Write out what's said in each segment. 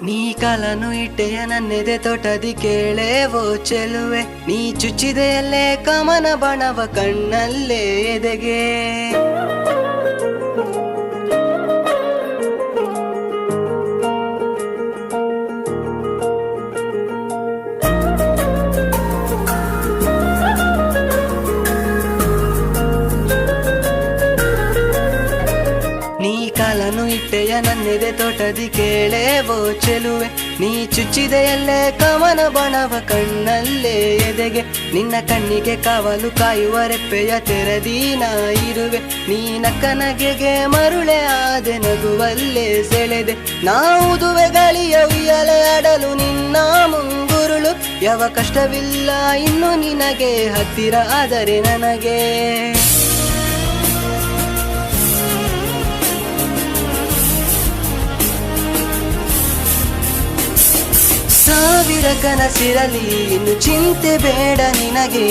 ನೀ ಕಾಲನು ಇಟ್ಟೆಯ ನನ್ನೆದೆ ತೋಟದಿ ಕೇಳೇವೋ ಚೆಲುವೆ, ನೀ ಚುಚ್ಚಿದೆಯಲ್ಲೇ ಕಮನ ಬಣವ ಕಣ್ಣಲ್ಲೇ ಎದೆಗೆ. ನೀ ಕಾಲನು ಇಟ್ಟೆಯ ನನ್ನೆದೆ ತೋಟದಿ ಕೇಳೇವೋ ಚೆಲುವೆ, ನೀ ಚುಚ್ಚಿದೆಯಲ್ಲೇ ಕಮನ ಬಣವ ಕಣ್ಣಲ್ಲೇ ಎದೆಗೆ. ನಿನ್ನ ಕಣ್ಣಿಗೆ ಕಾವಲು ಕಾಯುವ ರೆಪ್ಪೆಯ ತೆರದೀನ ಇರುವೆ, ನೀ ನಕ್ಕನಗೆಗೆ ಮರುಳೆ ಆದೆ ನಗುವಲ್ಲೇ ಸೆಳೆದೆ. ನಾವುದುವೆ ಗಳಿಯ ಉಯ್ಯಲೆ ಆಡಲು ನಿನ್ನ ಮುಂಗುರುಳು, ಯಾವ ಕಷ್ಟವಿಲ್ಲ ಇನ್ನು ನಿನಗೆ ಹತ್ತಿರ ಆದರೆ ನನಗೆ. ಸಾವಿರ ಕನಸಿರಲಿ ಇನ್ನು ಚಿಂತೆ ಬೇಡ ನಿನಗೆ,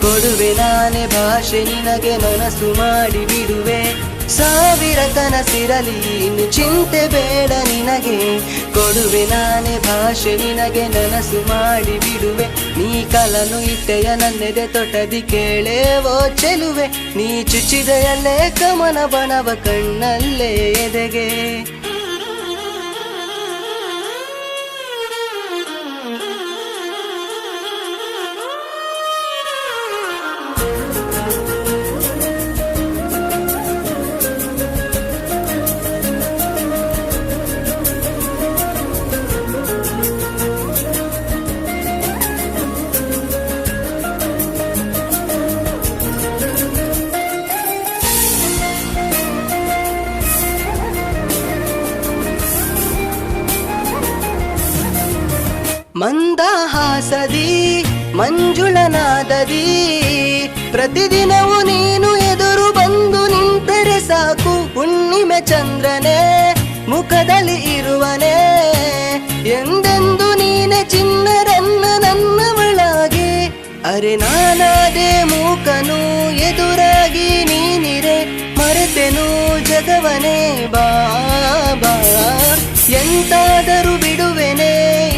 ಕೊಡುವೆ ನಾನೇ ಭಾಷೆ ನಿನಗೆ ನನಸು ಮಾಡಿ ಬಿಡುವೆ. ಸಾವಿರ ಕನಸಿರಲಿ ಇನ್ನು ಚಿಂತೆ ಬೇಡ ನಿನಗೆ, ಕೊಡುವೆ ನಾನೇ ಭಾಷೆ ನಿನಗೆ ನನಸು ಮಾಡಿ ಬಿಡುವೆ. ನೀ ಕಾಲನು ಇಟ್ಟೆಯ ನನ್ನೆದೆ ತೊಟದಿ ಕೇಳೇವೋ ಚೆಲುವೆ, ನೀ ಚುಚ್ಚಿದೆಯಲ್ಲೇ ಕಮನ ಬಣವ ಕಣ್ಣಲ್ಲೇ ಎದೆಗೆ. ಮಂದಹಾಸದಿ ಮಂಜುಳನಾದದಿ ಪ್ರತಿದಿನವೂ ನೀನು ಎದುರು ಬಂದು ನಿಂತರೆ ಸಾಕು. ಹುಣ್ಣಿಮೆ ಚಂದ್ರನೇ ಮುಖದಲ್ಲಿ ಇರುವನೇ, ಎಂದೆಂದು ನೀನೆ ಚಿನ್ನರನ್ನ ನನ್ನವಳಾಗಿ. ಅರೆ ನಾನಾದೆ ಮೂಕನು ಎದುರಾಗಿ ನೀನಿರೆ, ಮರೆತೆನು ಜಗವನೇ ಬಾ ಬಾ. ಎಂತಾದರೂ ಬಿಡುವೆನೆ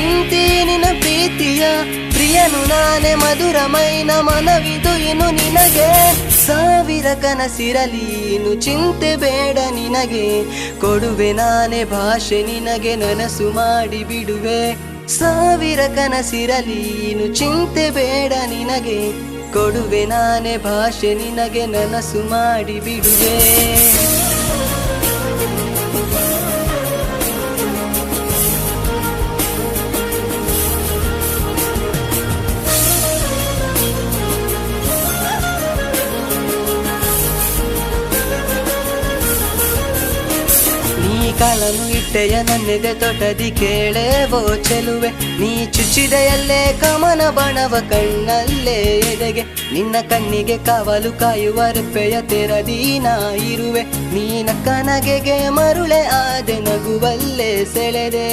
ಇಂತಿ ನಿನ್ನ ಪ್ರೀತಿಯ, ಪ್ರಿಯನು ನಾನೇ ಮಧುರಮೈನ ಮನವಿದು ಇನ್ನು ನಿನಗೆ. ಸಾವಿರ ಕನಸಿರಲಿ ಇನ್ನು ಚಿಂತೆ ಬೇಡ ನಿನಗೆ, ಕೊಡುವೆ ನಾನೇ ಭಾಷೆ ನಿನಗೆ ನನಸು ಮಾಡಿ ಬಿಡುವೆ. ಸಾವಿರ ಕನಸಿರಲಿ ಇನ್ನು ಚಿಂತೆ ಬೇಡ ನಿನಗೆ, ಕೊಡುವೆ ನಾನೇ ಭಾಷೆ ನಿನಗೆ ನನಸು ಮಾಡಿ ಬಿಡುವೆ. ಕಾಲನು ಇಟ್ಟೆಯ ನನ್ನೆದೆ ತೊಟದಿ ಕೇಳೇವೋ ಚೆಲುವೆ, ನೀ ಚುಚ್ಚಿದೆಯಲ್ಲೇ ಕಮನ ಬಣವ ಕಣ್ಣಲ್ಲೇ ಎದೆಗೆ. ನಿನ್ನ ಕಣ್ಣಿಗೆ ಕಾವಲು ಕಾಯುವ ರೆಪ್ಪೆಯ ತೆರದೀನ ಇರುವೆ, ನೀ ನಕ್ಕನಗೆಗೆ ಮರುಳೆ ಆದೆ ನಗುವಲ್ಲೇ ಸೆಳೆದೆ.